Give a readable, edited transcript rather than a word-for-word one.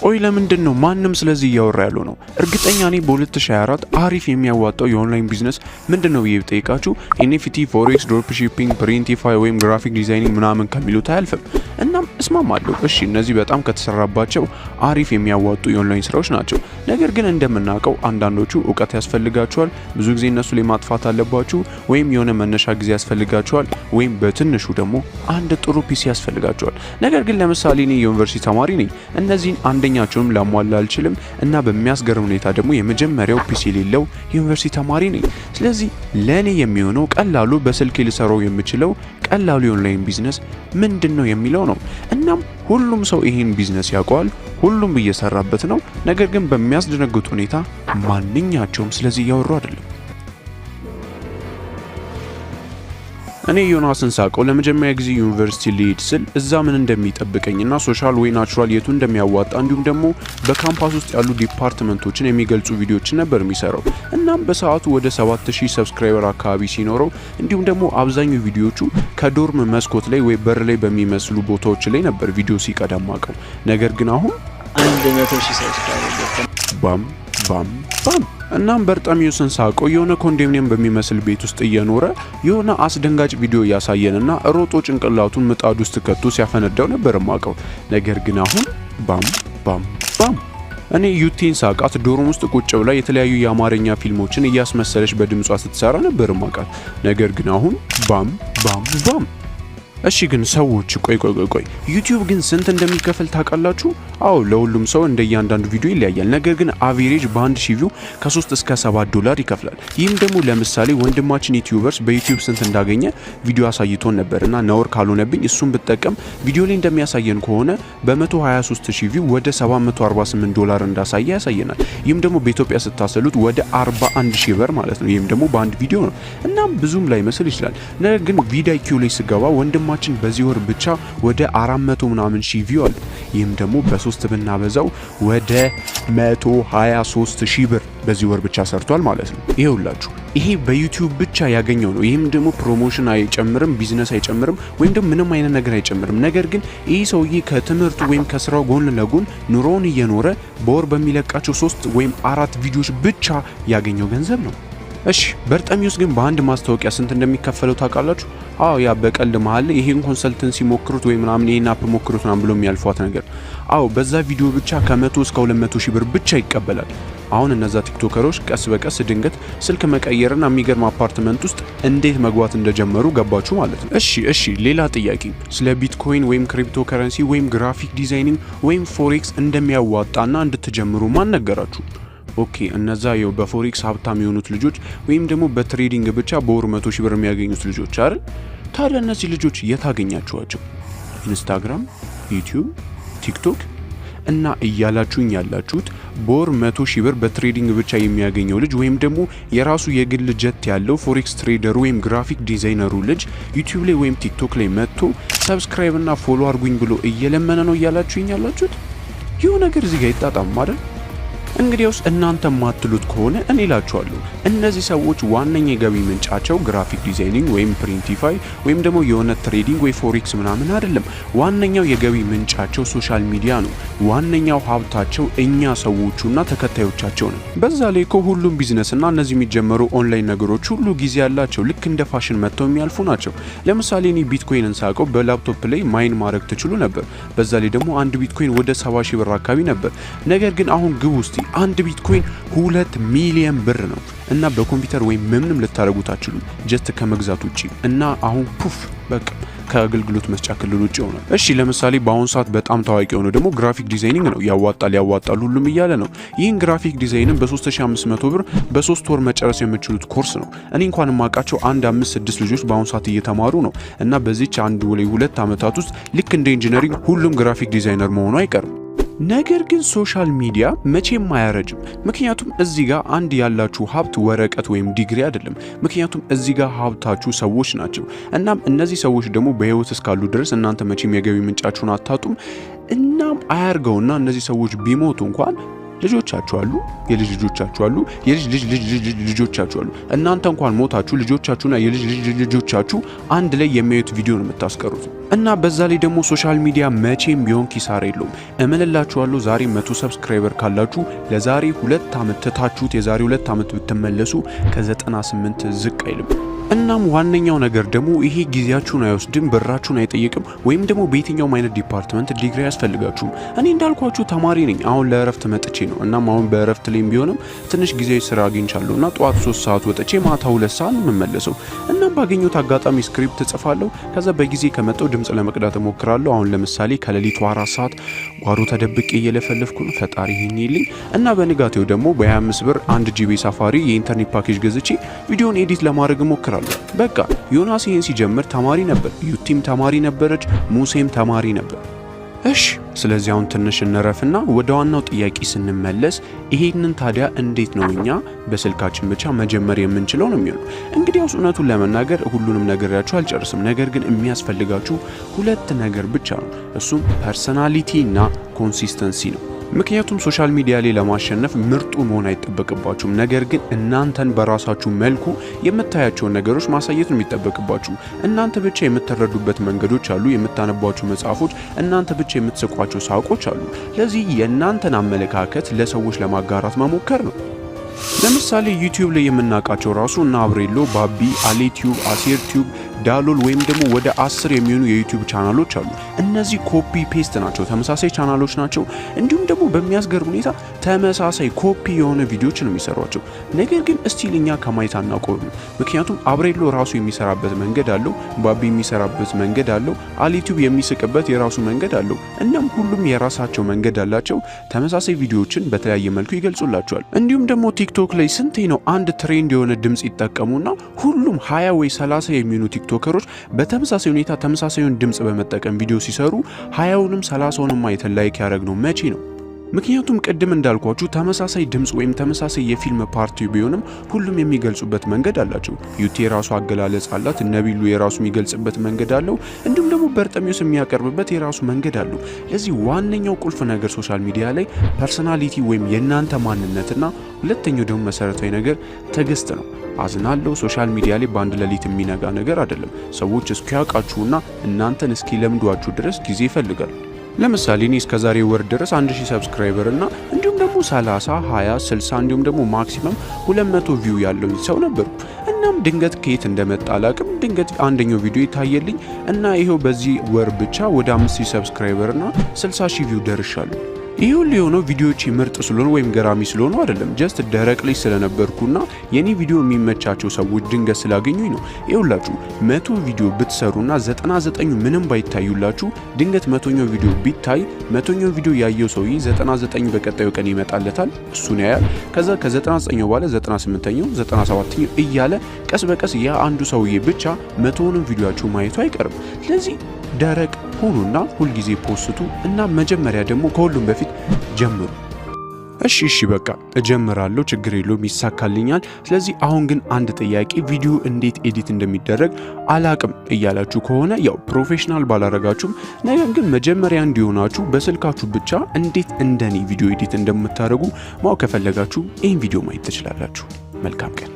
ቆይ ለምንድነው ማንንም ስለዚህ እያወራ ያለው ነው? እርግጠኛ ነኝ በ2024 አሪፍ የሚያዋጣው የኦንላይን ቢዝነስ ምንድነው ብዬ ብጠይቃችሁ NFT፣ ፎሬክስ፣ ድሮፕ ሺፒንግ፣ ፕሪንቲፋይ ወይም ግራፊክ ዲዛይኒንግ ምናምን ከሚሉት አያልፍም። እናም እስማማለሁ። እሺ እነዚህ በጣም ከተሰራባቸው አሪፍ የሚያዋጡ የኦንላይን ስራዎች ናቸው። ነገር ግን እንደምናውቀው አንዳንዶቹ እውቀት ያስፈልጋቸዋል፣ ብዙ ጊዜ እነሱ ላይ ማጥፋት አለባችሁ፣ ወይም የሆነ መነሻ ጊዜ ያስፈልጋቸዋል፣ ወይም በትንሹ ደግሞ አንድ ጥሩ ፒሲ ያስፈልጋቸዋል። ነገር ግን ለምሳሌ እኔ የዩኒቨርሲቲ ተማሪ ነኝ። እነዚህን አንደኛቸውንም ላሟላ አልችልም እና በሚያስገርም ሁኔታ ደግሞ የመጀመሪያው ፒሲ የሌለው ዩኒቨርሲቲ ተማሪ ነኝ። ስለዚህ ለኔ የሚሆነው ቀላሉ በስልኬ ልሰራው የምችለው ቀላሉ የኦንላይን ቢዝነስ ምንድነው የሚለው ነው። እናም ሁሉም ሰው ይሄን ቢዝነስ ያውቀዋል፣ ሁሉም እየሰራበት ነው። ነገር ግን በሚያስደነግጥ ሁኔታ ማንኛቸውም ስለዚህ እያወሩ አይደለም። እኔ ዮናስን ሳቀው ለመጀመሪያ ጊዜ ዩኒቨርሲቲ ሊድ ስል እዛ ምን እንደሚጠብቀኝና ሶሻል ወይ ናቹራል የቱ እንደሚያዋጣ እንዲሁም ደግሞ በካምፓስ ውስጥ ያሉ ዲፓርትመንቶችን የሚገልጹ ቪዲዮዎችን ነበር የሚሰራው። እናም በሰዓቱ ወደ 7000 ሰብስክራይበር አካባቢ ሲኖረው እንዲሁም ደግሞ አብዛኛው ቪዲዮዎቹ ከዶርም መስኮት ላይ ወይ በር ላይ በሚመስሉ ቦታዎች ላይ ነበር ቪዲዮ ሲቀደማቀው። ነገር ግን አሁን 100,000 ሰብስክራይበር ባም ባም ባም። እናም በርጣሚዮስን ሳቀው የሆነ ኮንዶሚኒየም በሚመስል ቤት ውስጥ እየኖረ የሆነ አስደንጋጭ ቪዲዮ ያሳየንና ሮጦ ጭንቅላቱን ምጣድ ውስጥ ከቶ ሲያፈነዳው ነበር ማቀው። ነገር ግን አሁን ባም ባም ባም። እኔ ዩቲን ሳቃት ዶርም ውስጥ ቁጭ ብላ የተለያዩ የአማርኛ ፊልሞችን እያስመሰለች በድምጿ ስትሰራ ነበር ማቃት። ነገር ግን አሁን ባም ባም ባም። እሺ ግን ሰዎች ቆይ ዩቲዩብ ግን ስንት እንደሚከፈል ታውቃላችሁ? አዎ ለሁሉም ሰው እንደያንዳንዱ ቪዲዮ ይለያያል። ነገር ግን አቨሬጅ በአንድ ሺህ ቪው ከ3 እስከ $7 ይከፍላል። ይህም ደግሞ ለምሳሌ ወንድማችን ዩቲዩበርስ በዩቲዩብ ስንት እንዳገኘ ቪዲዮ አሳይቶን ነበርና ነውር ካልሆነብኝ እሱን ብጠቀም ቪዲዮ ላይ እንደሚያሳየን ከሆነ በ123,000 ቪው ወደ $748 እንዳሳየ ያሳየናል። ይህም ደግሞ በኢትዮጵያ ስታሰሉት ወደ 41,000 ብር ማለት ነው። ይህም ደግሞ በአንድ ቪዲዮ ነው። እናም ብዙም ላይ መስል ይችላል። ነገር ግን ቪዲዮ ላይ ስገባ ወንድማችን በዚህ ወር ብቻ ወደ 400 ምናምን ሺህ ቪው አለ። ይህም ደግሞ በ3 ብናበዛው ወደ 123,000 ብር በዚህ ወር ብቻ ሰርቷል ማለት ነው። ይሄውላችሁ ይሄ በዩቲዩብ ብቻ ያገኘው ነው። ይህም ደግሞ ፕሮሞሽን አይጨምርም፣ ቢዝነስ አይጨምርም፣ ወይም ደግሞ ምንም አይነት ነገር አይጨምርም። ነገር ግን ይህ ሰውዬ ከትምህርቱ ወይም ከስራው ጎን ለጎን ኑሮውን እየኖረ በወር በሚለቃቸው 3 ወይም 4 ቪዲዮዎች ብቻ ያገኘው ገንዘብ ነው። እሺ በርጣሚዮስ ግን በአንድ ማስታወቂያ ስንት እንደሚከፈለው ታውቃላችሁ? አዎ ያ በቀልድ መሃል ይሄን ኮንሰልተንሲ ሞክሩት ወይ ምናምን ይሄን አፕ ሞክሩት ምናምን ብሎ የሚያልፏት ነገር። አዎ በዛ ቪዲዮ ብቻ ከ100 እስከ 200,000 ብር ብቻ ይቀበላል። አሁን እነዛ ቲክቶከሮች ቀስ በቀስ ድንገት ስልክ መቀየርና የሚገርም አፓርትመንት ውስጥ እንዴት መግባት እንደጀመሩ ገባችሁ ማለት ነው። እሺ ሌላ ጥያቄ፣ ስለ ቢትኮይን ወይም ክሪፕቶ ከረንሲ ወይም ግራፊክ ዲዛይኒንግ ወይም ፎሬክስ እንደሚያዋጣና እንድትጀምሩ ማን ነገራችሁ? ኦኬ እነዛ የው በፎሬክስ ሀብታም የሆኑት ልጆች ወይም ደግሞ በትሬዲንግ ብቻ በወር 100,000 ብር የሚያገኙት ልጆች አይደል? ታዲያ እነዚህ ልጆች የት አገኛችኋቸው? ኢንስታግራም፣ ዩቲዩብ፣ ቲክቶክ እና እያላችሁኝ ያላችሁት በወር 100,000 ብር በትሬዲንግ ብቻ የሚያገኘው ልጅ ወይም ደግሞ የራሱ የግል ጀት ያለው ፎሬክስ ትሬደሩ ወይም ግራፊክ ዲዛይነሩ ልጅ ዩቲዩብ ላይ ወይም ቲክቶክ ላይ መጥቶ ሰብስክራይብ እና ፎሎ አድርጉኝ ብሎ እየለመነ ነው እያላችሁኝ ያላችሁት? ይሄው ነገር እዚህ ጋር ይጣጣም አይደል? እንግዲያውስ እናንተ ማትሉት ከሆነ እኔ እላችኋለሁ እነዚህ ሰዎች ዋነኛ የገቢ ምንጫቸው ግራፊክ ዲዛይኒንግ ወይም ፕሪንቲፋይ ወይም ደግሞ የሆነ ትሬዲንግ ወይ ፎሬክስ ምናምን አይደለም። ዋነኛው የገቢ ምንጫቸው ሶሻል ሚዲያ ነው። ዋነኛው ሀብታቸው እኛ ሰዎቹና ተከታዮቻቸው ነው። በዛ ላይ እኮ ሁሉም ቢዝነስና እነዚህ የሚጀመሩ ኦንላይን ነገሮች ሁሉ ጊዜ ያላቸው ልክ እንደ ፋሽን መጥተው የሚያልፉ ናቸው። ለምሳሌ እኔ ቢትኮይንን ሳውቀው በላፕቶፕ ላይ ማይን ማድረግ ትችሉ ነበር። በዛ ላይ ደግሞ አንድ ቢትኮይን ወደ 70,000 ብር አካባቢ ነበር። ነገር ግን አሁን ግቡ እስቲ አንድ ቢትኮይን 2 ሚሊዮን ብር ነው እና በኮምፒውተር ወይም ምንም ልታረጉት አትችሉም ጀስት ከመግዛት ውጪ እና አሁን ፑፍ በቃ ከአገልግሎት መስጫ ክልል ውጪ ሆኗል። እሺ ለምሳሌ በአሁን ሰዓት በጣም ታዋቂ የሆነው ደግሞ ግራፊክ ዲዛይኒንግ ነው። ያዋጣል ሁሉም እያለ ነው። ይህን ግራፊክ ዲዛይንን በ3500 ብር በ3 ወር መጨረስ የምትችሉት ኮርስ ነው። እኔ እንኳን የማውቃቸው 5-6 ልጆች በአሁን ሰዓት እየተማሩ ነው እና በዚች 1-2 ዓመታት ውስጥ ልክ እንደ ኢንጂነሪንግ ሁሉም ግራፊክ ዲዛይነር መሆኑ አይቀርም። ነገር ግን ሶሻል ሚዲያ መቼም አያረጅም። ምክንያቱም እዚህ ጋር አንድ ያላችሁ ሀብት ወረቀት ወይም ዲግሪ አይደለም። ምክንያቱም እዚህ ጋር ሀብታችሁ ሰዎች ናቸው። እናም እነዚህ ሰዎች ደግሞ በህይወት እስካሉ ድረስ እናንተ መቼም የገቢ ምንጫችሁን አታጡም። እናም አያርገውና እነዚህ ሰዎች ቢሞቱ እንኳን ልጆቻችሁ አሉ፣ የልጅ ልጆቻችሁ አሉ፣ የልጅ ልጆቻችሁ አሉ። እናንተ እንኳን ሞታችሁ ልጆቻችሁና የልጅ ልጆቻችሁ አንድ ላይ የሚያዩት ቪዲዮ ነው የምታስቀሩት። እና በዛ ላይ ደግሞ ሶሻል ሚዲያ መቼም ቢሆን ኪሳራ የለውም። እምልላችኋለሁ ዛሬ 100 ሰብስክራይበር ካላችሁ ለዛሬ 2 ዓመት ትታችሁት የዛሬ 2 ዓመት ብትመለሱ ከ98 ዝቅ አይልም። እናም ዋነኛው ነገር ደግሞ ይሄ ጊዜያችሁን አይወስድም፣ ብራችሁን አይጠይቅም፣ ወይም ደግሞ በየትኛውም አይነት ዲፓርትመንት ዲግሪ አያስፈልጋችሁም። እኔ እንዳልኳችሁ ተማሪ ነኝ። አሁን ለእረፍት መጥቼ ነው። እናም አሁን በእረፍት ላይም ቢሆንም ትንሽ ጊዜ ስራ አግኝቻለሁ እና ጠዋት 3 ሰዓት ወጥቼ ማታ 2 ሰዓት ነው የምመለሰው። እናም ባገኘሁት አጋጣሚ ስክሪፕት እጽፋለሁ። ከዛ በጊዜ ከመጣው ድምጽ ለመቅዳት እሞክራለሁ። አሁን ለምሳሌ ከሌሊቱ 4 ሰዓት ጓሮ ተደብቄ እየለፈለፍኩ ነው። ፈጣሪ ይሄን ይልኝ እና በንጋቴው ደግሞ በ25 ብር 1 ጂቢ ሳፋሪ የኢንተርኔት ፓኬጅ ገዝቼ ቪዲዮን ኤዲት ለማድረግ እሞክራለሁ። በቃ ዮናስ ይሄን ሲጀምር ተማሪ ነበር፣ ዩቲም ተማሪ ነበረች፣ ሙሴም ተማሪ ነበር። እሺ ስለዚህ አሁን ትንሽ እንረፍና ወደ ዋናው ጥያቄ ስንመለስ ይሄንን ታዲያ እንዴት ነው እኛ በስልካችን ብቻ መጀመር የምንችለው ነው የሚሆነው። እንግዲህ እውነቱን ለመናገር ሁሉንም ነገራችሁ አልጨርስም። ነገር ግን የሚያስፈልጋችሁ 2 ነገር ብቻ ነው። እሱም ፐርሰናሊቲ እና ኮንሲስተንሲ ነው። ምክንያቱም ሶሻል ሚዲያ ላይ ለማሸነፍ ምርጡ መሆን አይጠበቅባችሁም። ነገር ግን እናንተን በራሳችሁ መልኩ የምታያቸውን ነገሮች ማሳየት ነው የሚጠበቅባችሁ። እናንተ ብቻ የምትረዱበት መንገዶች አሉ፣ የምታነቧቸው መጽሐፎች፣ እናንተ ብቻ የምትስቋቸው ሳቆች አሉ። ለዚህ የእናንተን አመለካከት ለሰዎች ለማጋራት መሞከር ነው። ለምሳሌ ዩቲዩብ ላይ የምናውቃቸው ራሱ እና አብሬሎ፣ ባቢ፣ አሌቲዩብ፣ አሴር ቲዩብ፣ ዳሎል ወይም ደግሞ ወደ 10 የሚሆኑ የዩቲዩብ ቻናሎች አሉ። እነዚህ ኮፒ ፔስት ናቸው፣ ተመሳሳይ ቻናሎች ናቸው። እንዲሁም ደግሞ በሚያስገርም ሁኔታ ተመሳሳይ ኮፒ የሆነ ቪዲዮዎች ነው የሚሰሯቸው። ነገር ግን እስቲል እኛ ከማየት አናቆርም። ምክንያቱም አብሬሎ ራሱ የሚሰራበት መንገድ አለው፣ ባቢ የሚሰራበት መንገድ አለው፣ አሌቲዩብ የሚስቅበት የራሱ መንገድ አለው። እናም ሁሉም የራሳቸው መንገድ አላቸው። ተመሳሳይ ቪዲዮዎችን በተለያየ መልኩ ይገልጹላቸዋል። እንዲሁም ደግሞ ቲክቶክ ላይ ስንቴ ነው አንድ ትሬንድ የሆነ ድምጽ ይጠቀሙና ሁሉም 20 ወይ 30 የሚሆኑ ቲክቶከሮች በተመሳሳይ ሁኔታ ተመሳሳዩን ድምጽ በመጠቀም ቪዲዮ ሲሰሩ 20ውንም 30ውንም ማየት ላይክ ያደረግነው መቼ ነው? ምክንያቱም ቅድም እንዳልኳችሁ ተመሳሳይ ድምጽ ወይም ተመሳሳይ የፊልም ፓርቲ ቢሆንም ሁሉም የሚገልጹበት መንገድ አላቸው። ዩቲ የራሱ አገላለጽ አላት፣ ነቢሉ የራሱ የሚገልጽበት መንገድ አለው፣ እንዲሁም ደግሞ በርጠሚውስ የሚያቀርብበት የራሱ መንገድ አለው። ለዚህ ዋነኛው ቁልፍ ነገር ሶሻል ሚዲያ ላይ ፐርሰናሊቲ ወይም የእናንተ ማንነትና ሁለተኛው ደግሞ መሰረታዊ ነገር ትዕግስት ነው። አዝናለሁ ሶሻል ሚዲያ ላይ በአንድ ሌሊት የሚነጋ ነገር አይደለም። ሰዎች እስኪያውቃችሁና እናንተን እስኪለምዷችሁ ድረስ ጊዜ ይፈልጋል። ለምሳሌ እኔ እስከዛሬ ወር ድረስ 1000 ሰብስክራይበር እና እንዲሁም ደግሞ 30፣ 20፣ 60 እንዲሁም ደግሞ ማክሲመም 200 ቪው ያለው ሰው ነበሩ። እናም ድንገት ከየት እንደመጣ አላቅም፣ ድንገት አንደኛው ቪዲዮ ይታየልኝ እና ይሄው በዚህ ወር ብቻ ወደ 5000 ሰብስክራይበር እና 60000 ቪው ደርሻለሁ። ይህ ሁሉ የሆነው ቪዲዮዎች ምርጥ ስለሆኑ ወይም ገራሚ ስለሆኑ አይደለም። ጀስት ደረቅ ልጅ ስለነበርኩና የኔ ቪዲዮ የሚመቻቸው ሰዎች ድንገት ስላገኙኝ ነው። ይኸውላችሁ 100 ቪዲዮ ብትሰሩና 99ኙ ምንም ባይታዩላችሁ ድንገት 100ኛው ቪዲዮ ቢታይ 100ኛው ቪዲዮ ያየው ሰውዬ 99 በቀጣዩ ቀን ይመጣለታል፣ እሱን ያያል። ከዛ ከ99ኛው በኋላ 98ኛው 97ኛው እያለ ቀስ በቀስ ያ አንዱ ሰውዬ ብቻ 100ውን ቪዲዮአችሁ ማየቱ አይቀርም። ስለዚህ ደረቅ ሁኑና ሁልጊዜ ፖስቱ እና መጀመሪያ ደግሞ ከሁሉም በፊት ጀምሩ። እሺ በቃ እጀምራለሁ፣ ችግር የለውም፣ ይሳካልኛል። ስለዚህ አሁን ግን አንድ ጥያቄ፣ ቪዲዮ እንዴት ኤዲት እንደሚደረግ አላቅም እያላችሁ ከሆነ ያው ፕሮፌሽናል ባላረጋችሁም፣ ነገር ግን መጀመሪያ እንዲሆናችሁ በስልካችሁ ብቻ እንዴት እንደኔ ቪዲዮ ኤዲት እንደምታደርጉ ማወቅ ከፈለጋችሁ ይህን ቪዲዮ ማየት ትችላላችሁ። መልካም ቀን።